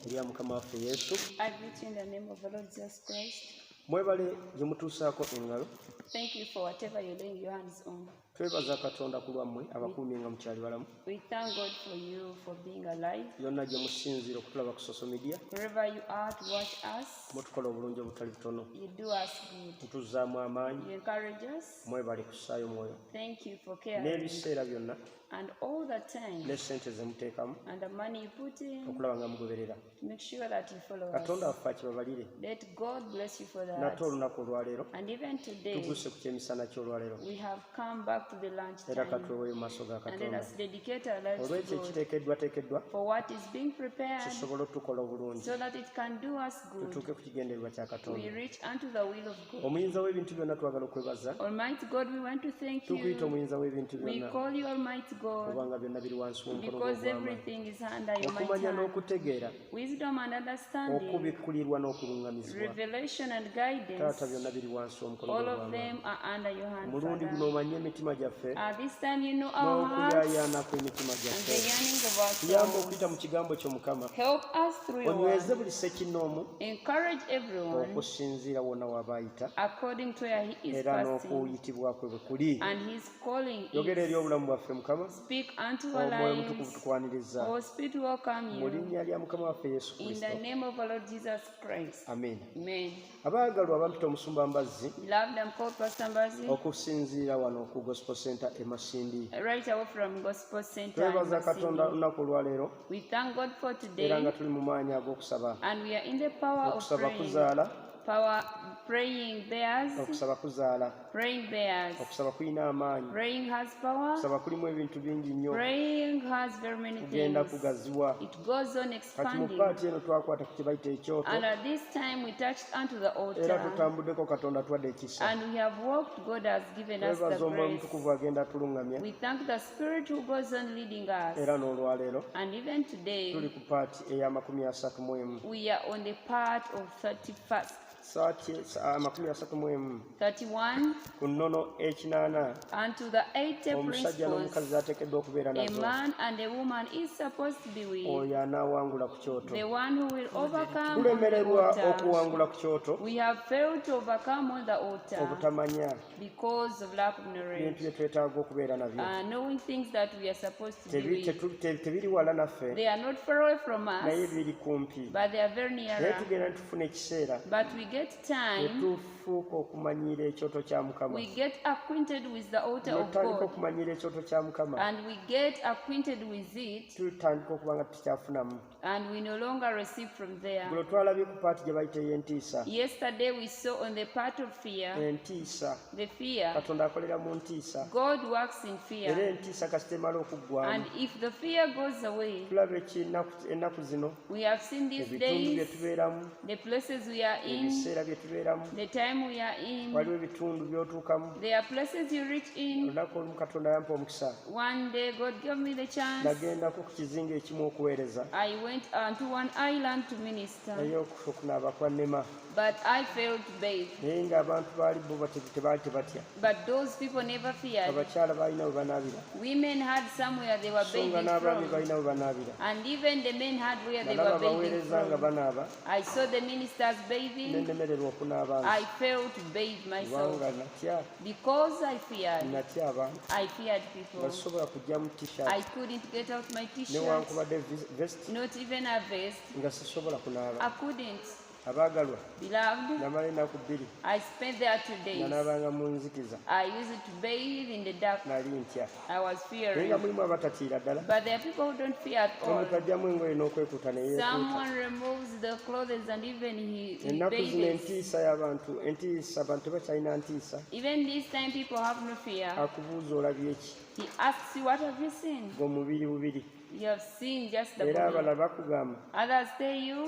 Eriya Mukama waffe Yesu. I greet you in the name of the Lord Jesus Christ. Mwebale gye mutuusaako engalo. Thank you for whatever you're laying your hands on. Twebaza Katonda ku lwammwe abakuumye nga mukyali balamu. We thank God for you for being alive. Yonna gye musinziira okutulaba ku social media. Wherever you are to watch us, mutukola obulungi obutali butono. you do us good. Mutuzzaamu amaanyi. You encourage us. Mwebale kussaayo mwoyo. Thank you for caring. N'ebiseera byonna. And all the time. Ne ssente ze muteekamu. And the money you put in. Okulaba nga mugoberera. To make sure that you follow Katonda us. waffe akibabalire. Let God bless you for that. Nate olunaku olwaleero. And even today, tuguse ku kyemisana ky'olwaleero. we have come back to the lunch Era time. katweweeyo mu maaso ga And let Katonda. us dedicate our lives Olw'ekyo to God ekiteekeddwa for what is being prepared kisobole otukola obulungi. so that it can do us good. Tutuuke ku kigendererwa kya We Katonda. reach unto the will of God. Omuyinza w'ebintu byonna twagala okwebaza. Almighty God, we want to thank Tukuyita you. omuyinza w'ebintu We byonna. call you Almighty God Kubanga byonna biri wansi w'omukono because gw'obwama. everything is under your mighty Okumanya hand. n'okutegeera. Wisdom and understanding, Okubikkulirwa n'okulungamizibwa. revelation and Taata guidance, byonna biri wansi w'omukono all of gw'obwama. them are under your hand, Omulundi guno Father. omanye emitima gyaffe. At this time, you know our hearts N'okuyaayaana kw'emitima and the gyaffe. yearning of our Tuyamba souls. okuyita mu kigambo kyo Mukama. Help us through your Onyweze word. buli ssekinnoomu Encourage everyone okusinziira wonna w'abaayita according to where he is era fasting n'okuyitibwa kwe bwe kuli. and his calling Yogera eri is. obulamu bwaffe Mukama. Speak unto our Omwoyo Mutukuvu lives. tukwaniriza. Our spirit welcome Mu you linnya lya Mukama waffe Yesu in Kristo. the name of our Lord Jesus Christ. Amen. Amen. Abaagalwa abampita omusumba Mbazzi Beloved, I'm called Pastor Mbazi, okusinziira wano ku Gospel Center e Masindi. right away from Gospel Center. in Twebaza Katonda Masindi. olunaku olwaleero We thank God for era today, nga tuli mu maanyi ag'okusaba. and we are in the power of Okusaba praying. kuzaala, Praying bears, okusaba kuzaala, praying bears. okusaba kulina amaanyi, Praying has power. okusaba kulimu ebintu bingi nnyo, Praying has very many kugenda things. kugaziwa. It goes on Kati mu expanding. paati eno twakwata ku kye bayita ekyoto And at this time we touched unto the era altar, tutambuddeko Katonda twadde ekisa. and we have walked. God has given us Twebaza the Omwoyo grace. Mutukuvu agenda atulungamya We thank the Spirit who goes on leading us. era n'olwaleero And even today, tuli ku paati eya31. we are on the part of 31st, Saati 31 31, ku nnono ekinaana and to the 80 omusajja n'omukazi principles. ateekeddwa okubeera A nazo. man and a woman is supposed to be with, Oyo anaawangula ku kyoto. the one who will overcome on the Tulemererwa altar. okuwangula ku kyoto We have failed to overcome on the altar obutamanya because of lack of ebintu knowledge, bye twetaaga okubeera nabyo. knowing things that we are supposed to be with. Tebiri wala naffe They are not far away from naye us, biri kumpi. but they are very near Naye us. tugenda ne tufuna ekiseera But we get ne time, tufuuka okumanyiira ekyoto kya Mukama. we get acquainted with the altar Ne of tutandika God, okumanyiira ekyoto kya Mukama. and we get acquainted with it, Tutandika okuba nga tukyafunamu. and we no longer receive from there. Gulo twalabye ku paati gye bayita ey'entiisa. Yesterday we saw on the part of fear, Entiisa. the fear. Katonda akolera mu ntiisa. God works in Era fear, entiisa kasita emala okuggwamu. and if the fear goes away, Tulaba ennaku zino, we have seen these ebitundu bye days, tubeeramu, the places we are in, ebiseera bye tubeeramu, the time we are in. waliwo ebitundu by'otuukamu. There are places you reach in. Olunaku olumu Katonda yampa omukisa. One day God gave me the chance. Nagendako ku kizinga ekimu okuweereza. I went onto one island to minister, Naye okunaaba kwannema. but I failed to bathe. Naye ng'abantu baali bo tebaali tebatya. But those people never feared. Abakyala baalina we banaabira. Women had somewhere they were So nga bathing n'abaami from, balina we banaabira. and even the men had where they Nalaba were bathing abaweereza nga from. banaaba. I saw the ministers bathing. Nennemererwa okunaaba I failed to bathe myself kubanga natya because I feared. abantu. I feared people. Nga sisobola kujja mu t-shirt I couldn't get out my t-shirt, newankubadde vest not even a vest. nga sisobola kunaaba. I couldn't. Abaagalwa, Beloved, namala ennaku 2 I spent there 2 nga days. naabanga mu nzikiza. I used to bathe in the dark. Nali ntya. I was Naye nga fearing. mulimu abatatiira ddala. But there are people who don't fear at all. Omuntu ajjamu engoye n'okwekuuta ne yeekuuta. Someone removes the clothes and even he Ennaku zino bathes. entiisa y'abantu, entiisa abantu tebakyalina ntiisa. Even this time people have no fear. Akubuuza olabye ki? He asks you, what have you seen? Ng'omubiri bubiri. You have seen just the Era body. abalala bakugamba Others tell you,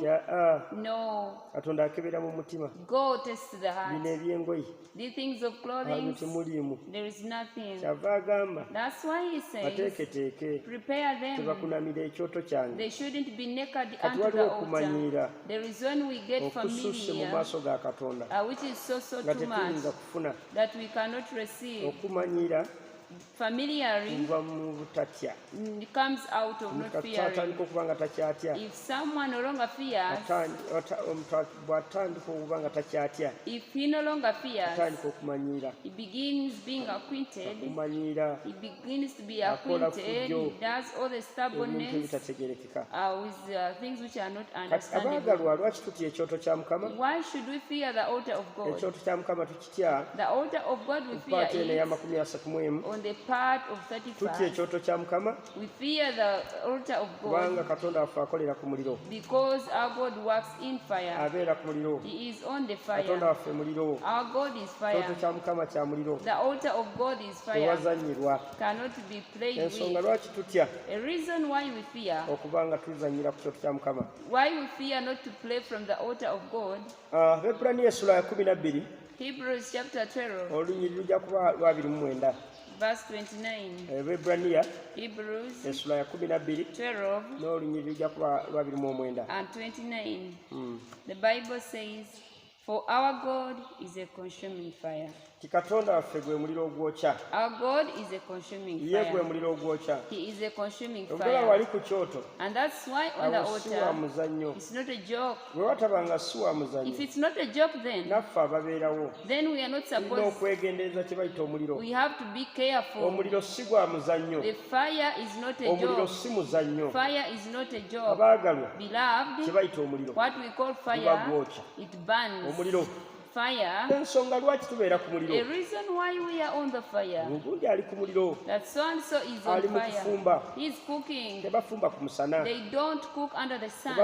no. Katonda akebera mu mutima. Go test the Bino heart. eby'engoye The things of awo clothing, temuliimu. there is nothing. Kyava agamba That's why he says, bateeketeeke prepare them. tebakunamira ekyoto kyange. They shouldn't be naked Kati unto the waliwo altar. okumanyiira There is when we get okususse mu familiar, maaso ga Katonda which is so nga too much tetuyinza kufuna. that we cannot receive. Okumanyiira Familiarly kuva mu butatya. comes out of not Omuntu fearing. atandika okuba nga takyatya. If someone no longer fears, Omuntu bw'atandika okuba nga takyatya, if he no longer fears, atandika okumanyiira. he begins being acquainted. Okumanyiira He begins to be akola acquainted. fujjo, He does all the ebintu stubbornness ebitategeerekeka. with things which are not Kati understandable. abaagalwa, lwaki tutya ekyoto kya Mukama? Why should we fear the altar of God? Ekyoto kya Mukama tukitya The altar of God we fear paati eno eya it 31. on the part of Tutya 35. ekyoto kya Mukama We fear the altar of kubanga God Katonda waffe akolera ku muliro, because our God works in fire. abeera ku muliro. He is on the Katonda fire. waffe muliro. Our God is fire. Ekyoto kya Mukama kya muliro, The altar of God is fire. tewazanyirwa. Cannot be played Ensonga with. lwaki tutya A reason why we fear, okuba nga tuzanyira ku kyoto kya Mukama. why we fear not to play from the altar of God. Abaebbulaniya essula ya 12 Hebrews chapter 12, olunyiriri lujja kuba lwa 29. verse 29. Abaebbulaniya Hebrews essula ya 12 12 n'olunyiriri lujja kuba lwa 29. and 29. The Bible says, "For our God is a consuming fire." Ti Katonda waffe gwe muliro ogwokya. Our God is a consuming Ye gwe fire. muliro ogwokya. He is a consuming Obulaba fire. wali ku kyoto, And that's why on the awo si wa altar, muzannyo. it's not a joke. Bwe watabanga si wa muzannyo, If it's not a joke, naffe ababeerawo then we are not tulina supposed, okwegendereza kye bayita omuliro. we have to be careful. Omuliro si gwa muzannyo. The fire is not a Omuliro joke. si muzannyo. Fire is not a joke. Abaagalwa, kye Beloved, bayita omuliro. what we call Guba fire, gwokya. it burns. Omuliro. Fire, Ensonga lwaki tubeera ku a muliro? reason why we are on the fire, Ogundi ali ku muliro, that so and so is on ali mu fire. kufumba. He's cooking. Tebafumba ku musana, They don't cook under the sun.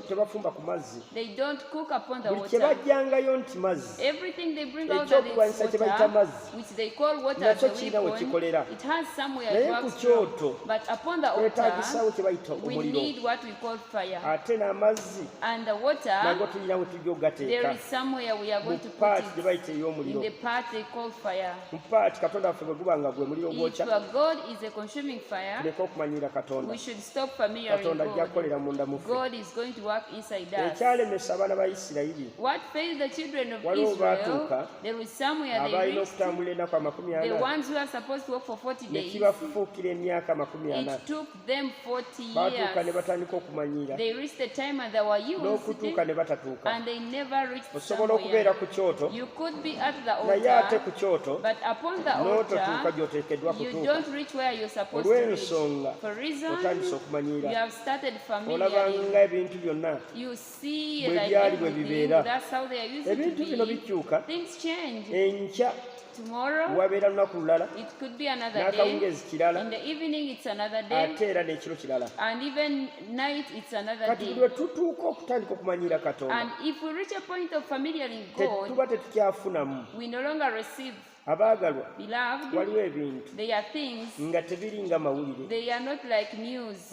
tebafumba ku mazzi. They don't cook upon the Buli kye water. bajjangayo nti mazzi, Everything they bring out of this ekyokulwanyisa kye bayita water, mazzi, which they call water as nakyo a kirina we weapon, kikolera. it has somewhere Naye it ku works kyoto from. But upon the twetaagisawo altar, kye bayita we omuliro. need what we call fire. Ate n'amazzi And the water, nago tulina we tujja there ogateeka is somewhere we are mu going to put paati gye it. bayita In ey'omuliro. the part they call fire. Mu paati Katonda waffe bwe guba nga gwe muliro If gwokya, your God is a consuming fire, tuleke okumanyiira Katonda. we should stop familiar Katonda ajja God. kukolera munda mu ffe. God is going to work inside us. Ekyalemesa abaana ba Isirayiri What failed the children of Waliwo Israel, baatuuka, there was somewhere they abalina reached, okutambulira ennaku amakumi the 40, ones who are supposed to work for 40 ne days, kibafuukira emyaka 40. it took them 40 Baatuuka ne years. batandika okumanyiira, They reached the time and they were used n'okutuuka ne batatuuka. and they never reached Osobola okubeera somewhere. ku kyoto, You could be at the naye ate ku altar, kyoto but upon the n'ototuuka altar, gy'oteekeddwa you kutuuka. don't reach where you're supposed to reach. Olw'ensonga For reason, otandise you okumanyiira, have started olaba familiarly. nga ebintu byonna You see bwe like byali bwe everything, bibeera. that's how they are used to Ebintu bino be. bikyuka, Things change. enkya Tomorrow, wabeera lunaku lulala, it could be another day. n'akawungezi kirala, In the evening, it's another day. ate era n'ekiro kirala. And even night, it's another Kati buli day. lwe tutuuka okutandika okumanyiira Katonda, And if we reach a point of familiaring God, tetuba tetukyafunamu. we no longer receive. Abaagalwa, Beloved, waliwo ebintu they are things, nga tebiri nga mawulire. they are not like news.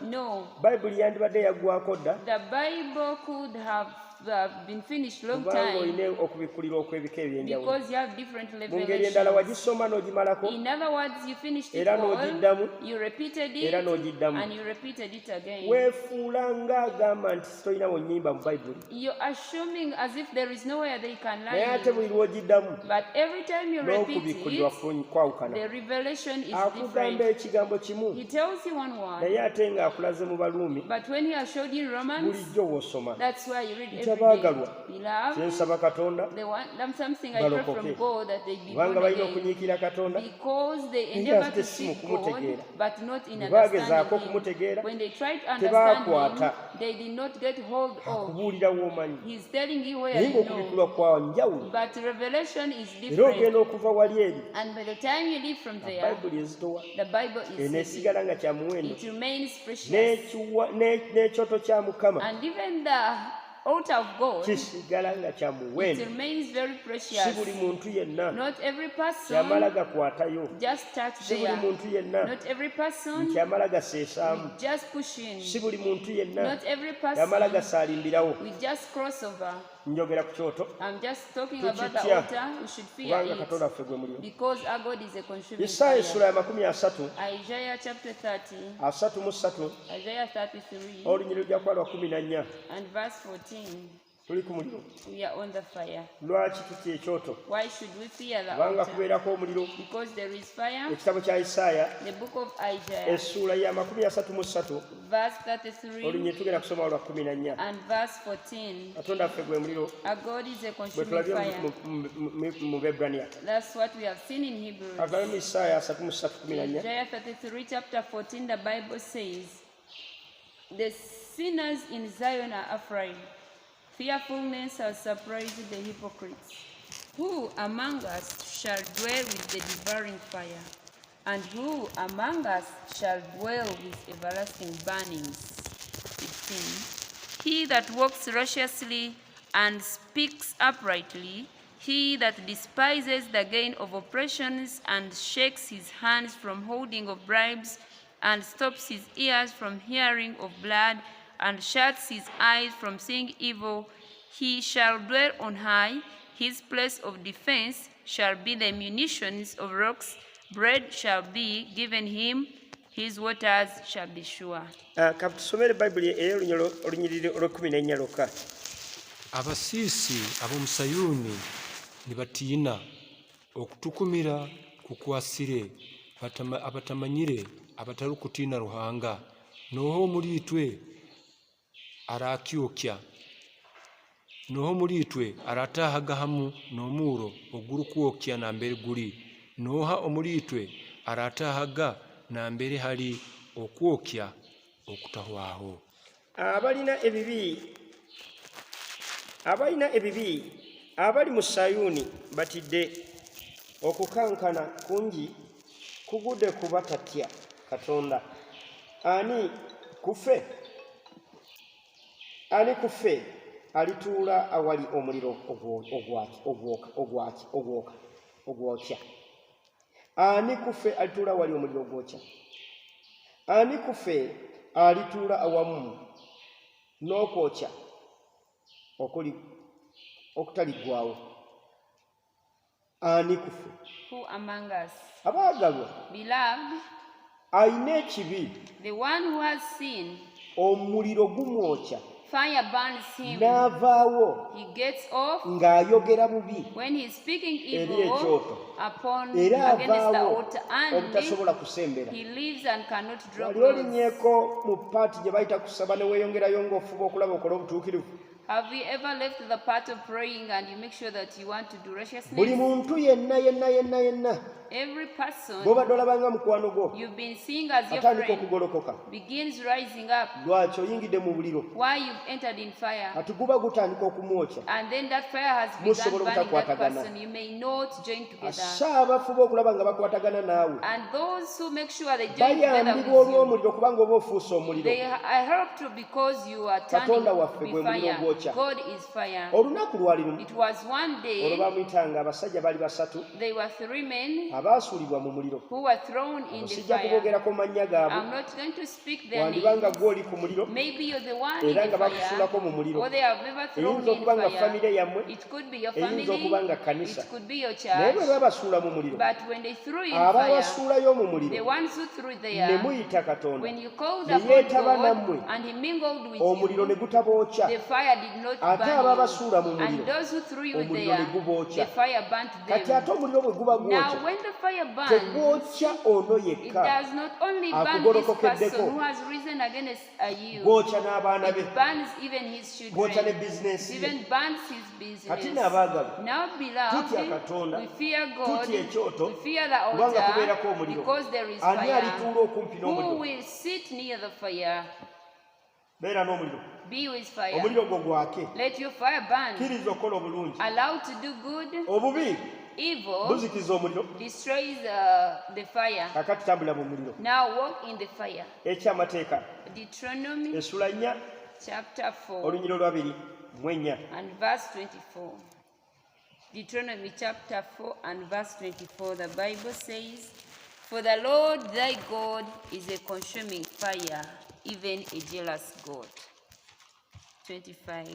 No. Bayibuli yandibadde yaggwako dda, The Bible could have been finished long kubanga time olina okubikkulira okw'ebika eby'enjawulo. because you have different Mu ngeri endala revelations. wagisoma n'ogimalako, In other words, you finished it era all, n'ogiddamu, you repeated era it, n'ogiddamu. and you repeated it again. Weefuula ng'agamba nti tolina nnyimba mu Bayibuli, You're assuming as if there is nowhere they can naye ate lie. buli lw'ogiddamu But every time you repeat n'okubikkulirwa it, kwawukana. the revelation is Akugamba different. ekigambo kimu, He tells you one word, naye ate ng'akulaze mu Baluumi, but when he has showed you Romans, bulijjo w'osoma. that's why you read Nti every day. abaagalwa, Beloved, kyensaba Katonda, something I pray balokoke. from God that they be kubanga born balina again. okunyiikira Katonda, Because they Naye endeavor ate to si mu seek God, kumutegeera. but not in Bwe baagezaako understanding Him. okumutegeera, When they try to understand tebaakwata. Him, they did not get hold of. akubuulira w'omanyi. He's telling you where Naye you know. ng'okubikkulwa kwa njawulo, But revelation is era different. ogenda okuva wali eri. And by the time you leave from there, Bayibuli ezitowa, the Bible is heavy. eneesigala nga kya muwendo. It remains precious. N'ekyoto kya Mukama And even the altar of God, kisigala nga kya it muwendo. remains very Si precious. buli muntu yenna Not every kyamala person gakwatayo, just touch si buli there. muntu yenna Not every person kyamala gaseesaamu, just push in. si buli muntu yenna Not every kyamala person gasaalimbirawo. we just cross over. Njogera ku kyoto, I'm just talking about the Tukitya. altar. We should fear kubanga Katonda it waffe gwe muliro. because our God is a consuming Isaaya essula fire. ya 30, Isaiah chapter 30, 33, Isaiah 33 olunyiriro lujja kuba lwa 14. and verse 14. tuli ku muliro. We are on the fire. Lwaki tutya ekyoto? Why should we fear the Kubanga altar? kubeerako omuliro. Because there is fire. Ekitabo kya Isaaya The book of Isaiah, essuula ya 33 verse 33 olunnyi tugenda kusoma olwa 14. and verse 14. Katonda waffe gwe muliro Our God is a bwe consuming tulabye fire. mu Bebrania. That's what we have seen in Hebrews. Agamba mu Isaaya 33:14. Isaiah 33, chapter 14, the Bible says, the sinners in Zion are afraid. Fearfulness has surprised the hypocrites. Who among us shall dwell with the devouring fire? And who among us shall dwell with everlasting burnings? 15. He that walks righteously and speaks uprightly, he that despises the gain of oppressions and shakes his hands from holding of bribes and stops his ears from hearing of blood and shuts his eyes from seeing evil, he shall dwell on high. His place of defense shall be the munitions of rocks. Bread shall be given him. His waters shall be sure. Katusomere Bayibuli olunyiriri olw'14 lwokka. Abasiisi ab'omu Sayuuni ne batiina okutukumira kukwasire abatamanyire abatali kutiina Ruhanga noho omulitwe arakyokya noho omulitwe arataahaga hamu n'omuuro oguru kwokya nambere guli noha omulitwe arataahaga nambere hali okwokya okutahwaho. Abalina ebibi abali mu Sayuuni batidde okukankana kungi kugudde kuba tatya Katonda. Ani kufe alituula awali omuliro ogwokya. Ani kufe alituula awali omuliro ogwokya. Ani kufe alituula awamu n'okwokya okutaliggwaawo. Ani kufe? Who among us? Abaagalwa, Beloved, ayina ekibi, the one who has sinned, omuliro gumwokya fire burns him. n'avaawo He gets off ng'ayogera bubi when he's speaking eri evil ekyoto, upon era against the avaawo altar, and obutasobola kusembera. he lives and cannot draw Wali close. olinnyeko mu paati gye bayita kusaba ne weeyongerayo ng'ofuba okulaba okola obutuukirivu. Have you ever left the part of praying and you make sure that you want to do Buli righteousness? muntu yenna Every person bw'obadde olabanga mukwano gwo you've been seeing as your atandika friend okugolokoka, begins rising up. lwaki oyingidde mu buliro Why you've entered in fire, ati guba gutandika okumwokya. and then that fire has begun Musobola burning that obutakwatagana. person. You may not join together. Ate abafuba okulaba nga bakwatagana naawe And those who make sure they join together bayambibwa with you, olw'omuliro kubanga oba ofuuse omuliro. they are helped because you are turning Katonda to waffe be gwe muliro fire. gwokya. God is fire. Olunaku lwali lumu It was one olwo day, bamuyitanga abasajja baali basatu they were 3 men abaasuulibwa mu muliro. who were thrown in the Sijja fire. kuboogerako mannya gaabwe, I'm not going to speak their wandiba nga names. gwe oli ku muliro Maybe you're the one in era the nga bakusuulako mu fire, muliro. or they have never thrown Eyinza in okuba nga fire. famire yammwe, It could be your eyinza family, okuba nga kkanisa. it could be your Naye bwe church. babasuula mu muliro, But when they threw you in fire, abaabasuulayo mu the muliro ones who threw ne there, muyita Katonda, when you called ne upon yeetaba God nammwe, and He mingled with omuliro ne you, gutabookya. the fire did not Ate burn abaabasuula mu you. muliro, And those who threw you omuliro ne there, gubookya. the fire burnt Kati ate them. omuliro bwe guba gwokya, Now, when the fire burns, tegwokya ono it yekka, does not only burn this akugolokokeddeko, person who has risen against you, gwokya n'abaana be, it burns even his gwokya ne children, bizinensi ye. even burns his Kati business. n'abaagalwa, Now, tutya beloved, Katonda, we fear God, tutya ekyoto, we fear the kubanga altar, kubeerako omuliro. because there is Ani fire. alituula okumpi Who n'omuliro? will sit near the fire? Beera n'omuliro, Be with fire. omuliro gwo gwake, Let your fire burn. kkiriza okukola obulungi. Allow to do good. Obubi Evil buzikiza omuliro. destroys the fire. Kakati tambula mu muliro. Now walk in the fire. Ekyamateeka Deuteronomy essula 4 chapter 4 olunyiri olwabiri mu 4. and verse 24. Deuteronomy chapter 4 and verse 24. The Bible says, "For the Lord thy God is a consuming fire, even a jealous God." 25.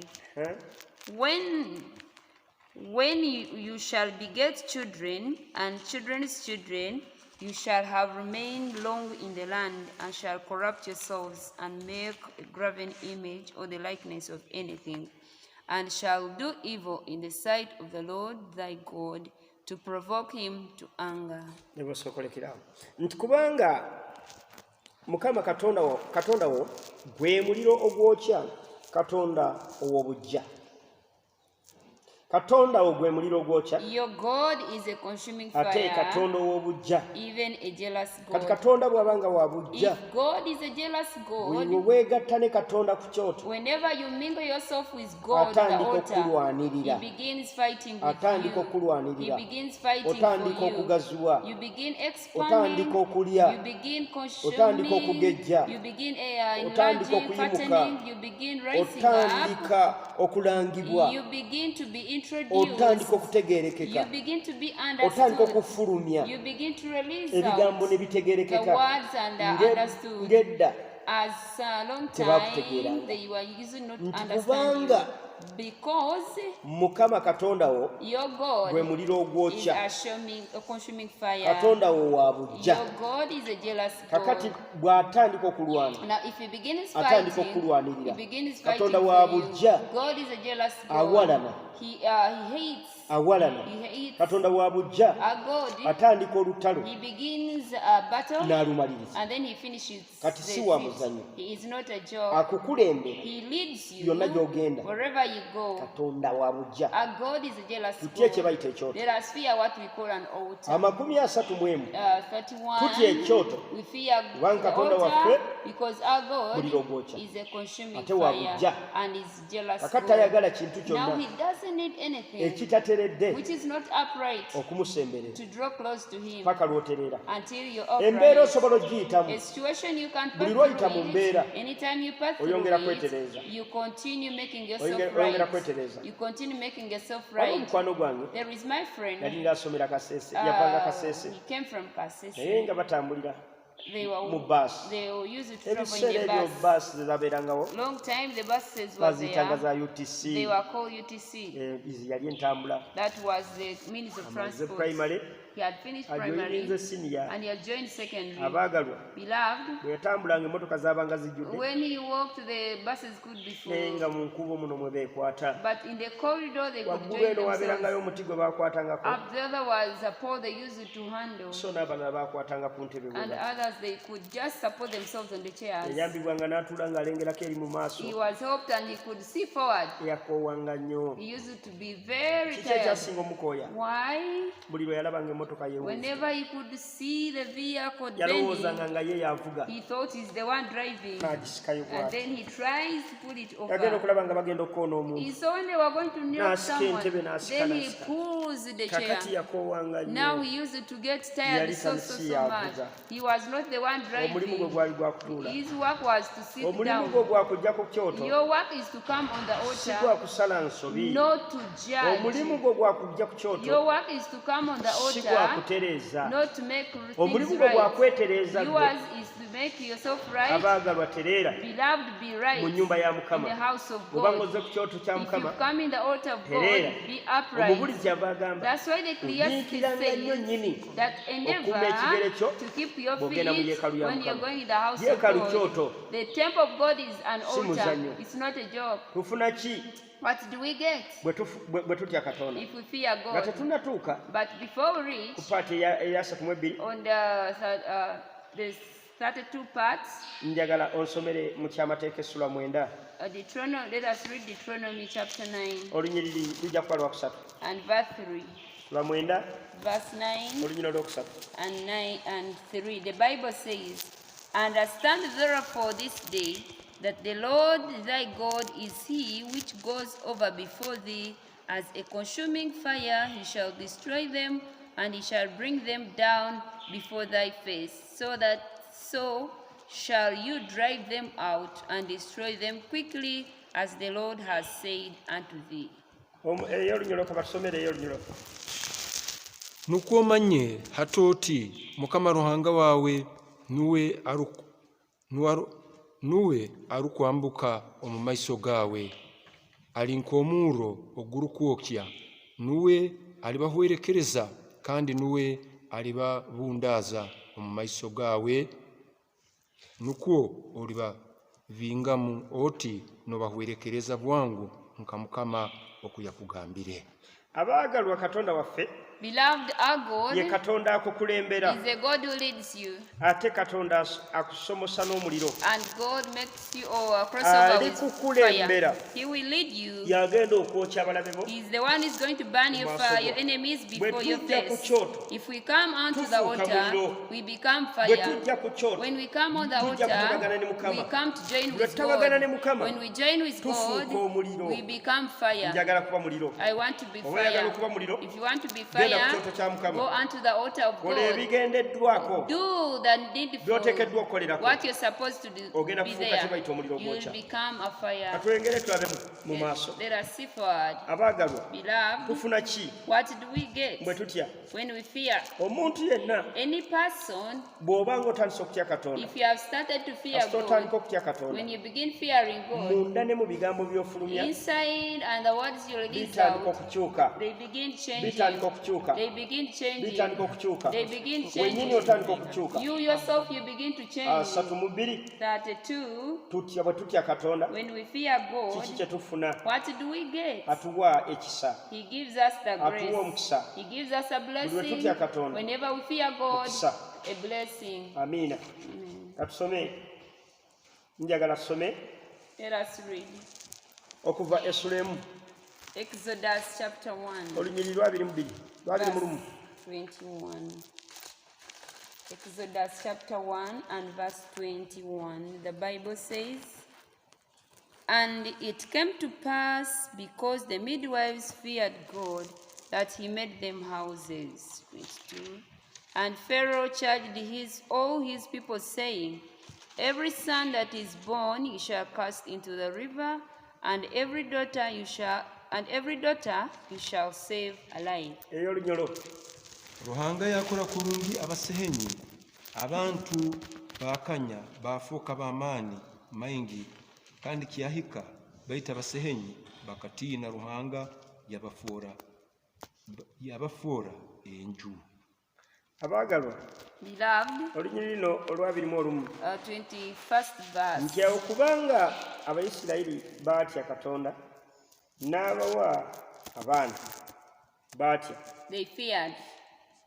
When you shall beget children and children's children, you shall have remained long in the land, and shall corrupt yourselves, and make a graven image or the likeness of anything, and shall do evil in the sight of the Lord thy God, to provoke him to anger. Nti kubanga Mukama Katonda wo gwe muliro ogwokya, Katonda ow'obuggya. Katonda wo gwe muliro ogwokya. Your God is a consuming fire. Ate Katonda ow'obuggya. Even a jealous God. Kati Katonda bw'abanga wa buggya. If God is a jealous God, bwe weegatta ne Katonda ku kyoto, whenever you mingle yourself with God on the altar, He begins fighting with you. He begins fighting for you. You begin expanding. You begin consuming. You begin enlarging, fattening. You begin rising up. You begin to be otandika okutegeerekeka, you begin to be understood. otandika okufulumya, you begin to release ebigambo ne the bitegeerekeka words and understood. ng'edda As a long time they were using not understand you. Because Mukama Katonda wo your God gwe muliro ogwokya, is a consuming fire. Katonda wo wa buggya. Your God is a jealous Kakati God. bw'atandika okulwana, Now if he begins atandika fighting, okulwanirira, he begins fighting Katonda wa for you. buggya, God is a jealous God. awalana, He hates. awalana. He hates. Katonda wa buggya Our God, atandika olutalo he begins a battle n'alumaliriza. and then he finishes. Kati si wa muzanyo, He is not a joke. akukulembera He leads you yonna gy'ogenda. wherever you go. Katonda wa buggya. Our God is a jealous Tutya kye God. bayita ekyoto. Let us fear what we call an altar. 31 tutya ekyoto, we fear kubanga the Katonda waffe altar because our God muliro ogwokya, is a consuming ate wa fire buggya. and is jealous Kakati God. tayagala kintu Now he kyonna doesn't need anything ekitateredde which is not upright okumusemberera to draw close to him paka lw'oterera. until you're Embeera upright. osobola ogiyitamu, A situation you can pass buli lw'oyita mu through mbeera it, anytime you pass through oyongera it, kwetereeza, you continue making yourself oyongera right. kwetereeza. You continue making yourself Waliwo right. mukwano gwange There is my friend. yali ng'asomera Kasese, yavanga Kasese He came from naye Kasese. nga batambulira They mu were baasi. they were used to travel Ebiseera in ebyo a bus. baasi ze zabeerangawo Long time the buses were baziyitanga za there. UTC. They were called UTC. Izi yali entambula, That was the means of amaze transport. primary, He had finished ajoyininze primary senior. and he had joined secondary. Abaagalwa, Beloved, bwe yatambulanga emmotoka zaabanga zijjudde, when he walked, the buses could be naye full. nga mu nkubo muno mwe beekwata. But in the corridor, they could Waggulu join eno waabeerangayo themselves. omuti gwe baakwatangako, Up there, there was a pole they used to handle. so n'abalala baakwatanga ku ntebe bwe And bati. others, they could just support themselves on the chairs. Yayambibwanga n'atuula ng'alengerako eri mu He maaso, was helped and he could see forward. yakoowanga nnyo. He used to be very Kiki tired. ekyasinga omukooya? Why? Buli lwe yalabanga emmotoka yeewuuza, Whenever he could see the vehicle yalowoozanga bending, nga ye y'avuga, he thought he's the one driving. n'agisikayo And bw'ati. then he tries to pull it Yagenda over. okulaba nga bagenda okukoona omuntu, He saw when they were going to kneel N'asika someone, entebe, n'asika, then he n'asika. pulls the kakati chair. yakoowanga Now nnyo. he used to get tired Yali so si much. yavuga. He was not the one Omulimu gwe driving. gwali gwa kutuula. His work was to sit Omulimu down. gwe gwa kujja ku kyoto, Your work is to come on the si gwa altar, kusala nsobi. not to Omulimu judge. gwe gwa kujja ku kyoto, Your work is to come on the si gwa altar, kutereeza. not to make Omulimu things gwe gwa right. kwetereeza gwe. Yours is to make yourself right. Abaagalwa tereera Beloved, be right mu nnyumba ya in the Mukama. house of Bw'oba God. ng'ozze ku kyoto kya If you Mukama, come in the altar of God, tereera. be upright. Omubulizi ava agamba, That's why the Ecclesiastes nyiikiranga nnyo nnyini says that okukuuma ekigere kyo endeavor to keep your bw'ogenda mu feet yeekaalu ya when you're Mukama. going in the house of Yeekaalu God. kyoto. The temple of God is an Si altar. muzannyo. It's not a joke. Tufuna ki What do we get bwe tutya Katonda? if we fear Nga God? tetunnatuuka But before we ku reach paati eya 32, on the 32 parts, njagala onsomere mu kyamateeka essula 9. Deuteronomy, let us read Deuteronomy chapter 9 Olunyiriri lujja kuba lwakusatu. and verse 3. Sula 9 Verse 9 olunyiriri olwokusatu. and 9 and 3. The Bible says, "Understand therefore this day that the Lord thy God is he which goes over before thee as a consuming fire. He shall destroy them, and he shall bring them down before thy face, so shall you drive them out and destroy them quickly, as the Lord has said unto thee." Eyo olunyiriri olwokuba tusomere eyo olunyiriri. Nuko omanye hatooti Mukama Ruhanga waawe nuwe arukwambuka omu maiso gaawe, ali nk'omuuro ogurukwokya, nuwe alibahwerekereza kandi nuwe alibabundaaza omu maiso gaawe, nukwo olibavingamu oti nobahwerekereza bwangu nka Mukama okuyakugambire. Abaagalwa Katonda waffe Beloved, our ye God Katonda akukulembera, is a God who leads you, ate Katonda akusomosa n'omuliro. and God makes you cross over with fire. Alikukulembera He will lead you. y'agenda okwokya abalabe bo. He's the one who's going to burn your fire, your enemies before your face. If we come onto the altar, we become Bwe fire. tujja ku kyoto When we come on the tujja kutabagana ne altar, we Mukama. come to join Bwe with tutabagana ne God. Mukama, When we join with tufuuka God, omuliro. we become fire. Njagala kuba muliro. I want to be Oba oyagala fire. okuba muliro, If you want to be genda ku fire, kyoto kya Mukama. go onto the altar of Kola God. ebigendeddwako Do the needful, by'oteekeddwa okukolerako. what you're supposed to do. Ogenda Be kufuuka there. kye bayita omuliro You will ogwokya. become a fire. Katwengere tulabe mu maaso. Let us see forward. Abaagalwa, Beloved, tufuna ki what do we get bwe tutya? when we fear? Omuntu yenna Any person, bw'oba ng'otandise okutya Katonda, if you have started to fear kasita otandika God, okutya Katonda, when you begin fearing God, munda ne mu bigambo by'ofulumya inside and the words you release bitandika out, okukyuka. they begin changing. Bitandika okukyuka. They begin changing. Bitandika okukyuka. They begin Wennyini otandika changing. okukyuka. You yourself, you begin to change. 32 32. tutya bwe tutya Katonda, When we fear God, kiki kye tufuna? what do we get? Atuwa ekisa, He gives us the atuwa grace. omukisa. He gives us a Buli lwe blessing. tutya Katonda, Whenever we fear God, mukisa. a blessing. Amiina. Katusome, njagala tusome Let us read. okuva Esulemu Exodus chapter 1, olunyiriri 22 verse 21. 21. Exodus chapter 1 and verse 21. The Bible says, "And it came to pass, because the midwives feared God, that he made them houses." 22. "And Pharaoh charged all his people, saying, Every son that is born you shall cast into the river, and every daughter you shall save alive." Ey'olunyolo Ruhanga yakola kurungi abasehenyi, abantu bakanya bafuuka b'amaani maingi, kandi kyahika baita abasehenyi bakatiina Ruhanga yabafuura enju. abaagalwa, Beloved, olunyiriri luno olw'abirimu 21st verse. nti awo kubanga Abayisirayiri baatya Katonda n'abawa abaana baatya. They feared.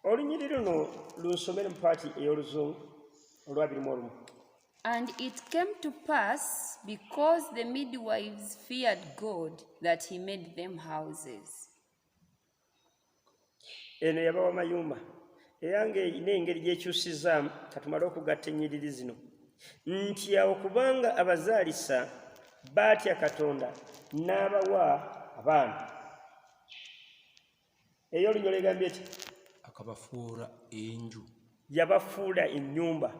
Olunyiriri luno lunsomere mu paati ey'Oluzungu olw'abirimu. "And it came to pass, because the midwives feared God, that he made them houses." Eno yabawa mayumba era ng'erina engeri gy'ekyusizaamu. Katumale okugatta ennyiriri zino nti awo kubanga abazaalisa baatya Katonda n'abawa abaana. Ey'olunyolo egambye eti Akabafuura enju. yabafuula ennyumba.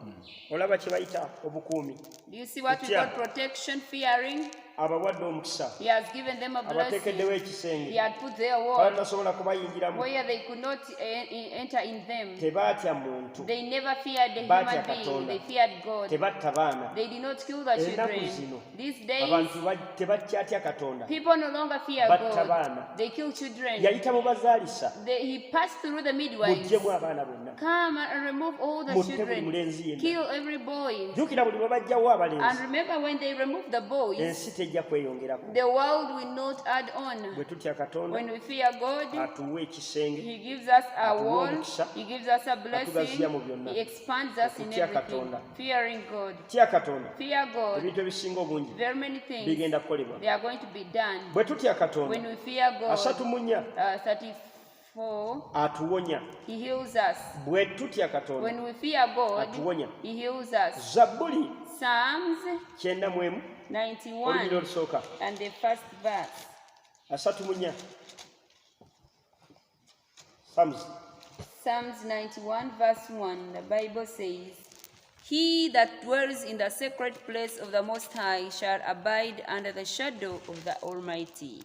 Olaba kye bayita obukuumi. Do you see what we call protection, fearing? Abawadde omukisa, He has given them a abateekeddewo blessing. ekisenge He had put their wall abatasobola kubayingiramu. where they could not enter in them. Tebaatya muntu, They never feared the Batya human being. Katonda. They feared God. tebatta baana. They did not kill the Ennaku children. zino These days, abantu tebakyatya Katonda, people no longer fear batta God. baana. They kill children. Yayita mu bazaalisa, He passed through the midwives. muggyemu abaana bonna, Come and remove all the mutte buli children. mulenzi yenna. Kill every boy. Jjukira buli lwe bajjawo And abalenzi, remember, when they remove the boys, ensi tejja kweyongerako. the world will not add on. Bwe tutya Katonda, When we fear God, atuwa ekisenge, He gives us a Atuwa wall, omukisa, He gives us a atugaziya mu blessing, byonna. He expands us in Okutya everything. Katonda. Fearing God. tya Katonda, Fear God. ebintu ebisinga obungi Very many things, bigenda kukolebwa. they are going to be done. Bwe tutya Katonda, When we fear God, 34, atuwonya. He heals us. Bwe tutya Katonda, When we fear God, atuwonya. He heals us. Zabbuli Psalms 91 91 olugero olusooka and the first verse. 34. Psalms 91 verse 1, the Bible says, "He that dwells in the sacred place of the Most High shall abide under the shadow of the Almighty."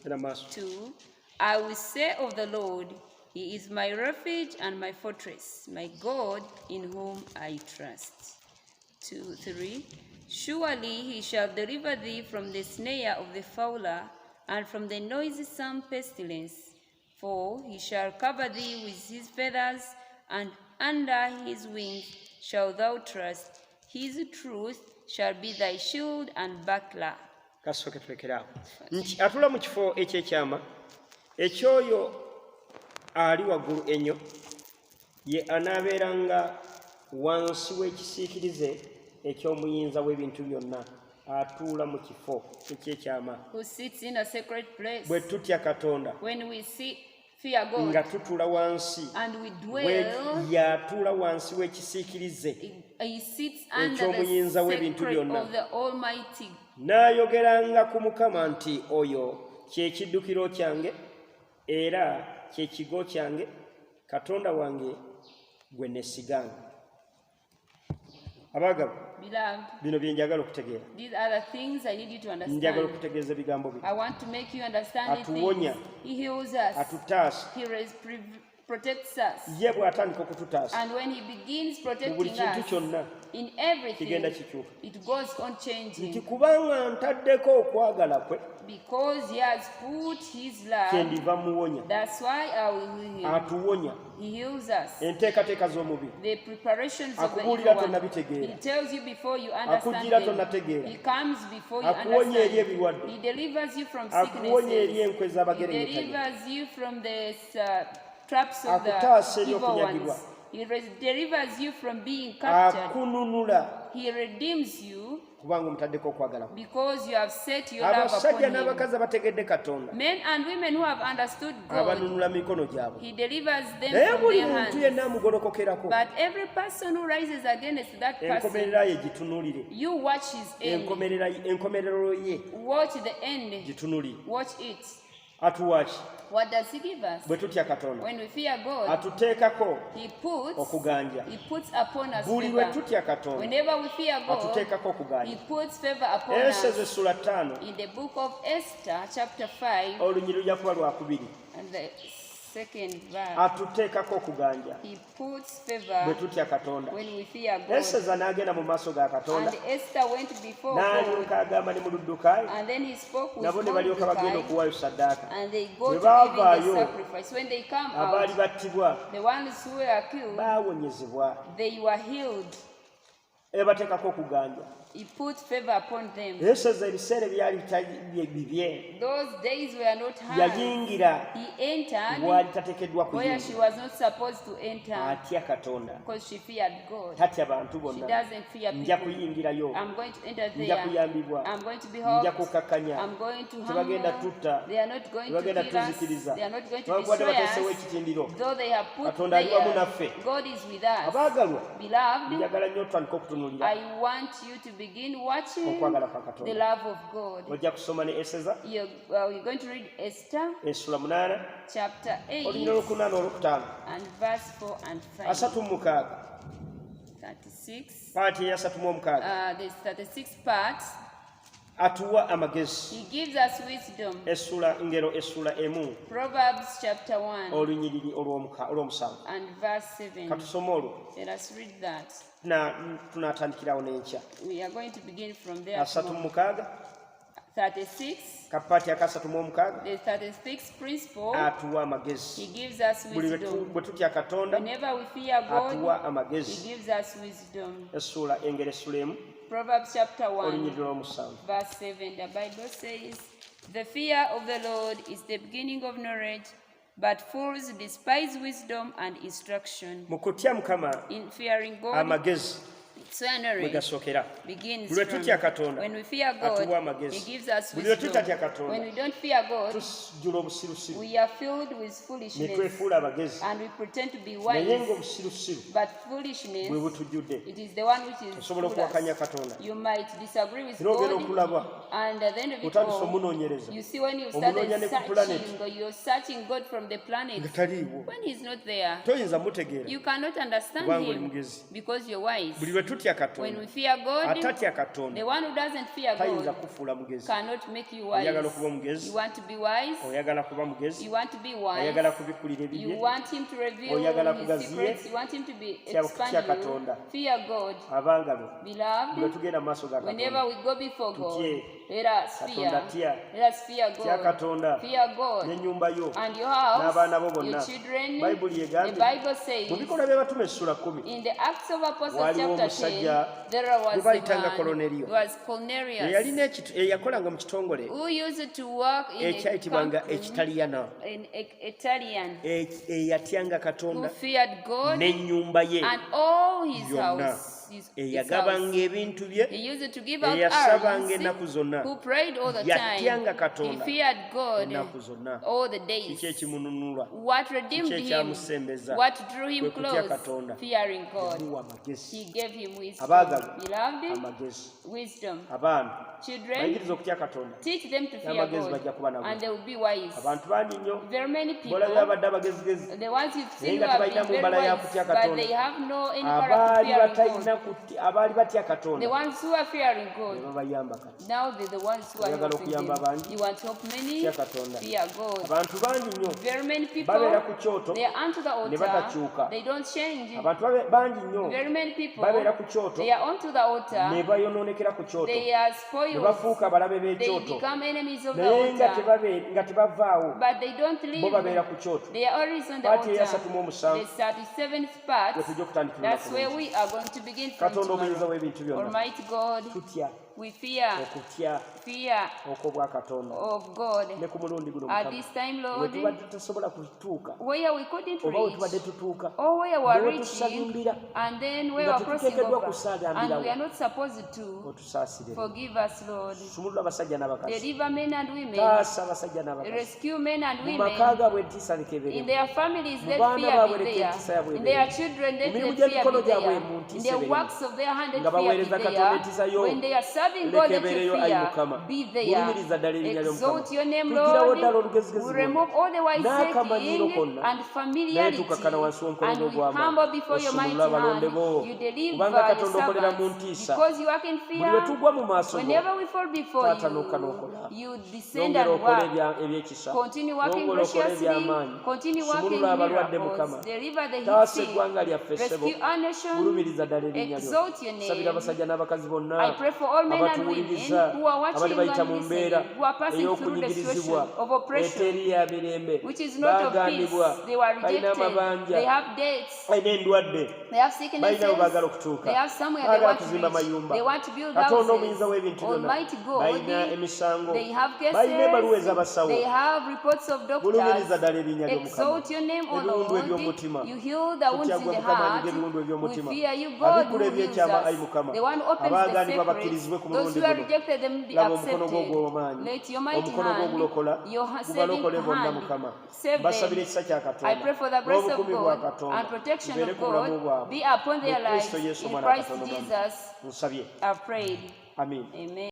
Era maaso. 2, "I will say of the Lord, He is my refuge and my fortress, my God in whom I trust." 3, "Surely He shall deliver thee from the snare of the fowler and from the noisome pestilence. 4, He shall cover thee with His feathers, and under His wings shalt thou trust. His truth shall be thy shield and buckler." kasooke tulekerawo nti atula mu kifo ekyekyama ekyoyo ali waggulu ennyo ye anaabeeranga wansi w'ekisiikirize eky'omuyinza w'ebintu byonna atuula mu kifo ekyekyama who sits in a sacred place. bwe tutya katonda When we fear God nga tutuula wansi and we dwell, y'atuula wansi w'ekisiikirize he sits under the eky'omuyinza w'ebintu secret byonna of the Almighty. n'ayogeranga ku Mukama nti oyo kye kiddukiro kyange era kye kigo kyange katonda wange gwe neesiganga. Abagabo, Beloved, bino bye njagala okutegeera. these are the things I need you to Njagala understand. okutegeeza ebigambo bino. I want to make you understand these Atuwonya. things. He heals us. Atutaasa. He protects us. Ye bw'atandika okututaasa And when he begins mu buli protecting kintu us, kyonna in everything, kigenda kikyuka. it goes on Nti changing. kubanga ntaddeko okwagala kwe Because he has put his love, kyendiva muwonya. that's why I will heal him. Atuwonya. He heals us. Enteekateeka z'omubiri. The preparations of the Akubuulira evil one. tonnabitegeera. He tells you before you understand Akuggyira them. tonnategeera. He comes before you Akuwonya eri understand. ebirwadde. He delivers you from Akuwonya eri sicknesses. enkwe He z'abagerengetanya. delivers you from the traps of Akutaasa the eri evil okunyagibwa. ones. He delivers you from being captured. Akununula He redeems you kubanga omutaddeko okwagala kwe. because you have set your love Abasajja upon him. n'abakazi abategedde Katonda Men and women who have understood God, abanunula mikono gyabwe. he delivers them Naye from buli their muntu hands. yenna amugolokokerako But every person who rises against that person, enkomerera ye gitunuulire. you watch his end. Enkomerero ye Watch the end. gitunuulire. Watch it. Atuwaaki What does he give us? bwe tutya Katonda When we fear God, atuteekako he puts okuganja. upon us Buli lwe favor. tutya Katonda Whenever we fear God, atuteekako he okuganja. puts favor upon Esezo us. essula 5 In the book of Esther, chapter 5, olunyiri lujja kuba lwakubiri. and the second verse, Atuteekako okuganja he puts bwe favor tutya Katonda. when we fear God. Eseza n'agenda mu maaso ga Katonda And Esther went before God, n'alyoka agamba ne Muluddukaayi and then he spoke with nabo ne balyoka bagenda Mordecai, okuwaayo ssaddaaka. and they go Bwe to give in baavaayo, the sacrifice. When they come abaali out, battibwa the ones who were killed, baawonyezebwa. they were healed. Ebateekako okuganja. He put favor upon them. Eseza ebiseera ebyali bibye Those days were not hard. yayingira He entered bw'ali tateekeddwa where she kuyingira. was not supposed to enter Atya Katonda, because she feared God. tatya bantu She bonna. doesn't fear Nja people. kuyingirayo, I'm going to enter nja there. kuyambibwa, I'm going to be nja helped. kukakkanya, I'm going to tebagenda humble. tutta, They are not going to tebagenda kill us. tuzikiriza. They are not going to Newankubadde destroy bateesewo us. ekitindiro. Though they have put Katonda ali wamu there, naffe. God is with us. Abaagalwa, Beloved, njagala nnyo otandika okutunuulira I want you to begin watching okwagala kwa the Katonda. love of God. Ojja kusoma ne Eseza We're going to read Esther essula 8 chapter 8 olunyiri olwokuna n'olwokutaano and verse 4 and 5. 36 36. paati eya 36 There's 36 parts. atuwa amagezi. He gives us wisdom. Ngero essula 1 Proverbs chapter 1 olunyiriri olw'omusanvu. and verse 7. Katusome olwo Let us read that. tunaatandikirawo n'enkya. We are going to begin from there. tomorrow. 36 36. kapaati aka 36 The 36th principle. atuwa amagezi. He gives us Buli wisdom. bwe tutya Katonda Whenever we fear atuwa God, amagezi. He gives us wisdom. Engero essula 1 Proverbs chapter 1. olunyiriri olw'omusanvu. Verse 7, the Bible says, "The fear of the Lord is the beginning of knowledge, but fools despise wisdom and instruction." Mu kutya Mukama In fearing God, amagezi it's where knowledge mwe gasookera. begins Buli lwe tutya from. Katonda When we fear atuwa God, amagezi. He gives us Buli lwe wisdom. tutatya Katonda When we don't fear God, tujjula obusirusiru we are filled with ne foolishness, twefuula abagezi. and we pretend to be Naye wise, ng'obusirusiru but foolishness, bwe butujjudde. it is the one which is Osobola okuwakanya Katonda. foolish. You might disagree with Era ogenda God, okulaba and at the end of it otandise all, omunoonyereza you see when you omunoonya ne started ku planet searching, or you're searching God from the planet, nga taliiwo. when He's not there, Toyinza mutegeera you cannot understand kubanga oli Him mugezi. because you're wise. Buli lwe tutya When Katonda we fear God, atatya Katonda the one who doesn't fear tayinza God kufuula mugezi. cannot make you Oyagala wise. okuba omugezi, You want to be wise, oyagala kuba mugezi, you want to be oyagala wise, kubikkulira you ebibye. want Him to reveal Oyagala His kugaziye. secrets, you want Him to be Kya expand kutya you. Katonda. Fear God. Abangalwa buli lwe Beloved, tugenda mu maaso ga whenever Katonda we go before God, tutye Let us Katonda fear. tya. Let us fear Tya God. Katonda Fear God. n'ennyumba yo And your house, n'abaana bo your bonna. children. Bayibuli The egambye Bible mu says, bikolwa by'abatume essula 10 in the Acts of Apostles waliwo chapter 10, omusajja there gwe was a bayitanga man, Koloneriyo. was Ye Cornelius, yalina eyakolanga mu kitongole who used to work in a ekyayitibwanga company, Ekitaliyana, in Italian, eyatyanga who Katonda feared God n'ennyumba ye and all his yonna, house. His eyagabanga house. ebintu bye, He used to give out eyasabanga alms, ennaku zonna, who prayed all the yatyanga time. He Katonda feared God ennaku zonna. all the Kiki days. ekimununula? What redeemed Kiki him? ekyamusembeza? What drew him Kwe kutya close? Katonda. Fearing God. Yamuwa amagezi. He gave him wisdom. Abaagalwa, Beloved, amagezi. wisdom. Abaana Children, bayigiriza okutya Katonda, teach them to fear n'amagezi God, bajja kuba nago. and they will be wise. Abantu bangi nnyo Very many people, b'olabye abadde abagezigezi the ones you've naye seen who nga have tebalina been mu very mbala ya wise, kutya but Katonda. they have no any character fearing God. Abaali batya The Katonda ones who are fearing ne God, babayamba kati. now they're the ones who are Oyagala helping okuyamba them. abangi? You want to help many? Tya Katonda. Fear God. Abantu bangi nnyo Very many people, babeera ku kyoto they are onto the ne altar, batakyuka. they don't change. Abantu bangi nnyo Very many people, babeera ku kyoto they are onto the ne altar, bayonoonekera ku kyoto they are ne spoiled, bafuuka abalabe they b'ekyoto become enemies of the naye nga altar, nga tebavaawo, but they don't bo live. babeera ku kyoto. They are always on the Paati eya altar. 37 The 37th part, gwe tujja okutandikira that's where olunaku we are going to begin from Katonda omuyinza tomorrow. w'ebintu byonna, Almighty God, tutya we fear okutya okw'obwa Katonda of God. ne ku mulundi guno At Mukama this time, we Lord, tubadde tusobola kutuuka where we couldn't oba we reach, tubadde tutuuka or where we are ne we reaching, tusabimbira and then where we nga are crossing tetuteekeddwa over, kusaagambirawo, and we are not supposed to. otusaasire. Forgive us, Lord. Sumulula abasajja n'abakazi, Deliver men and women. taasa abasajja n'abakazi Rescue men and mu maka women. gaabwe entiisa In lekeberemu, their families, mu let baana fear baabwe be leka entiisa there. yabwe In their ebeeremu, children, mu let mirimu fear gy'emikono be gyabwe there. mu In ntiisa the ebeeremu, works of their hand, let nga fear baweereza be Katonda there. entiisa yo, When they are serving God, let lekebeereyo your ayi fear Mukama, be there. mulumiriza ddala erinnya ly'Omukama, Exalt your name, tugirawo Lord. ddala olugezigezi We lwonna remove all the n'akamanyiiro wiseacking konna, and naye familiarity, tukakkana wansi w'omukono and gwo we ogw'amaanyi. humble before your mighty Osumulula abalonde hand. bo, You deliver kubanga your Katonda okolera mu servants, ntiisa. because you work in Buli we fear. tugwa mu maaso go, Whenever we fall before Taata n'okka n'okola. you descend Yongera and okole work. ebyekisa, Continue working yongera okole graciously, eby'amaanyi, continue working sumulula abalwadde Mukama, miracles, deliver the taasa sick, eggwanga lyaffe ssebo, rescue our nation, mulumiriza ddala erinnya lyo. exalt your Sabira name. abasajja n'abakazi bonna I pray for all men and abatuwuliriza, women who are watching abali bayita and mu listening, mbeera who are passing through the ey'okunyigirizibwa situation of oppression, eteri ya mirembe, which is not of peace. baagambibwa, They were balina rejected. amabanja, They have debts. balina endwadde, They have balina we baagala sicknesses. okutuuka, They have somewhere they baagala want to kuzimba reach. mayumba. They want to build Katonda omuyinza houses. w'ebintu byonna, Almighty balina God, emisango, they have balina ebaluwa cases. ez'abasawo. They have reports of Mulumiriza doctors. ddala erinnya ly'Omukama. Exalt your name, O Ebiwundu Lord. eby'omutima, You heal the wounds tutya in gwe the Mukama heart. anyiga ebiwundu We eby'omutima, fear you, God, who abikkula heals ebyekyama, ayi us. Mukama, The one who opens the abaagandibwa secrets. bakkirizibwe ku Those mulundi who are guno. rejected, them be Laba omukono gwo accepted. ogw'amaanyi, Let your mighty omukono gwo ogulokola hand, your saving gubalokole bonna hand, Mukama. save Mbasabira them. ekisa kya I Katonda pray for the grace of n'obukuumi bwa God Katonda and protection bubeere of ku bulamu God bwabwe be upon mu their lives. Kristo Yesu In omwana wa Christ Katonda omulamu. Jesus, Nsabye. I've prayed. Amiin. Amen.